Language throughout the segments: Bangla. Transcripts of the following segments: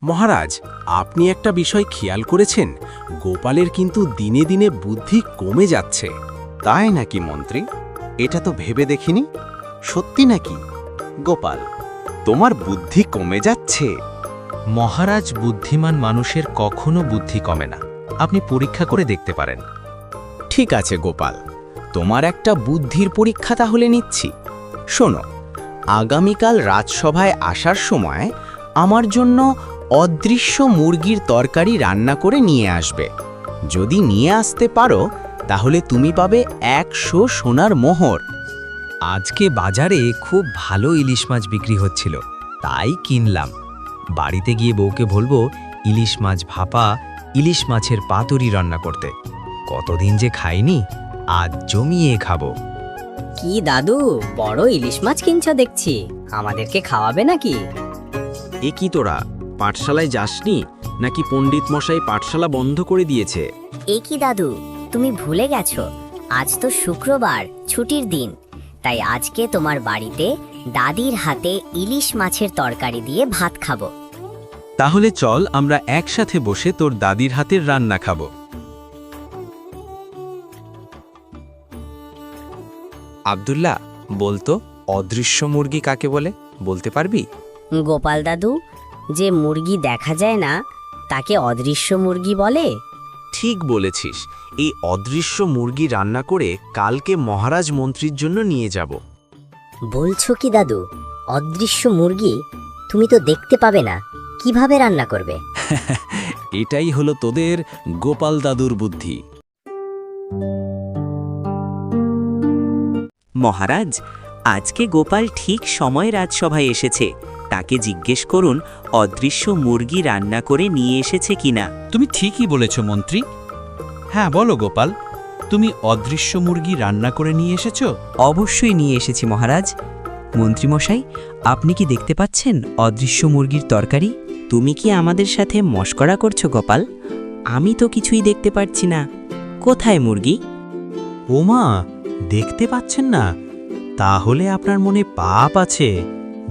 মহারাজ, আপনি একটা বিষয় খেয়াল করেছেন? গোপালের কিন্তু দিনে দিনে বুদ্ধি কমে যাচ্ছে। তাই নাকি মন্ত্রী? এটা তো ভেবে দেখিনি। সত্যি নাকি? গোপাল, তোমার বুদ্ধি কমে যাচ্ছে? মহারাজ, বুদ্ধিমান মানুষের কখনো বুদ্ধি কমে না। আপনি পরীক্ষা করে দেখতে পারেন। ঠিক আছে গোপাল, তোমার একটা বুদ্ধির পরীক্ষা তাহলে নিচ্ছি। শোনো, আগামীকাল রাজসভায় আসার সময় আমার জন্য অদৃশ্য মুরগির তরকারি রান্না করে নিয়ে আসবে। যদি নিয়ে আসতে পারো তাহলে তুমি পাবে 100 সোনার মোহর। আজকে বাজারে খুব ভালো ইলিশ মাছ বিক্রি হচ্ছিল, তাই কিনলাম। বাড়িতে গিয়ে বউকে বলবো ইলিশ মাছ ভাপা, ইলিশ মাছের পাতুরি রান্না করতে। কতদিন যে খাইনি, আজ জমিয়ে খাবো। কি দাদু, বড় ইলিশ মাছ কিনছো দেখছি, আমাদেরকে খাওয়াবে নাকি? এ কি তোরা পাঠশালায় যাসনি নাকি পণ্ডিত মশাই পাঠশালা বন্ধ করে দিয়েছে? এ কি দাদু, তুমি ভুলে গেছো? আজ তো শুক্রবার, ছুটির দিন। তাই আজকে তোমার বাড়িতে দাদির হাতে ইলিশ মাছের তরকারি দিয়ে ভাত খাবো। তাহলে চল আমরা একসাথে বসে তোর দাদির হাতের রান্না খাবো। আব্দুল্লাহ, বলতো অদৃশ্য মুরগি কাকে বলে, বলতে পারবি? গোপাল দাদু, যে মুরগি দেখা যায় না তাকে অদৃশ্য মুরগি বলে। ঠিক বলেছিস। এই অদৃশ্য মুরগি রান্না করে কালকে মহারাজ মন্ত্রীর জন্য নিয়ে যাব। বলছো কি দাদু? অদৃশ্য মুরগি? তুমি তো দেখতে পাবে না, কিভাবে রান্না করবে? এটাই হলো তোদের গোপাল দাদুর বুদ্ধি। মহারাজ, আজকে গোপাল ঠিক সময় রাজসভায় এসেছে। তাকে জিজ্ঞেস করুন অদৃশ্য মুরগি রান্না করে নিয়ে এসেছে কিনা। তুমি ঠিকই বলেছ মন্ত্রী। হ্যাঁ বলো গোপাল, তুমি অদৃশ্য মুরগি রান্না করে নিয়ে এসেছো? অবশ্যই নিয়ে এসেছি মহারাজ। মন্ত্রীমশাই, আপনি কি দেখতে পাচ্ছেন অদৃশ্য মুরগির তরকারি? তুমি কি আমাদের সাথে মশকরা করছো গোপাল? আমি তো কিছুই দেখতে পাচ্ছি না। কোথায় মুরগি? ওমা, দেখতে পাচ্ছেন না? তাহলে আপনার মনে পাপ আছে।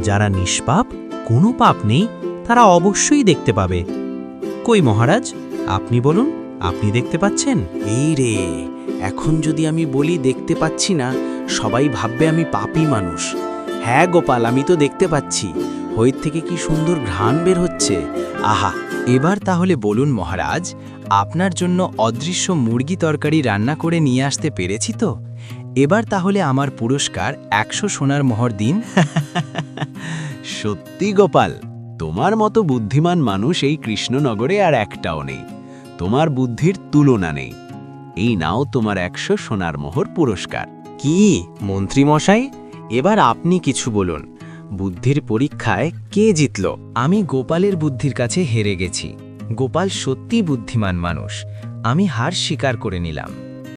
যারা নিষ্পাপ, কোনো পাপ নেই, তারা অবশ্যই দেখতে পাবে। কই মহারাজ, আপনি বলুন, আপনি দেখতে পাচ্ছেন? এই রে, এখন যদি আমি বলি দেখতে পাচ্ছি না, সবাই ভাববে আমি পাপী মানুষ। হ্যাঁ গোপাল, আমি তো দেখতে পাচ্ছি। হইর থেকে কি সুন্দর ঘ্রাণ বের হচ্ছে। আহা! এবার তাহলে বলুন মহারাজ, আপনার জন্য অদৃশ্য মুরগি তরকারি রান্না করে নিয়ে আসতে পেরেছি তো? এবার তাহলে আমার পুরস্কার 100 সোনার মোহর দিন। সত্যি গোপাল, তোমার মতো বুদ্ধিমান মানুষ এই কৃষ্ণনগরে আর একটাও নেই। তোমার বুদ্ধির তুলনা নেই। এই নাও তোমার 100 সোনার মোহর পুরস্কার। কি মন্ত্রী মশাই, এবার আপনি কিছু বলুন। বুদ্ধির পরীক্ষায় কে জিতল? আমি গোপালের বুদ্ধির কাছে হেরে গেছি। গোপাল সত্যি বুদ্ধিমান মানুষ, আমি হার স্বীকার করে নিলাম।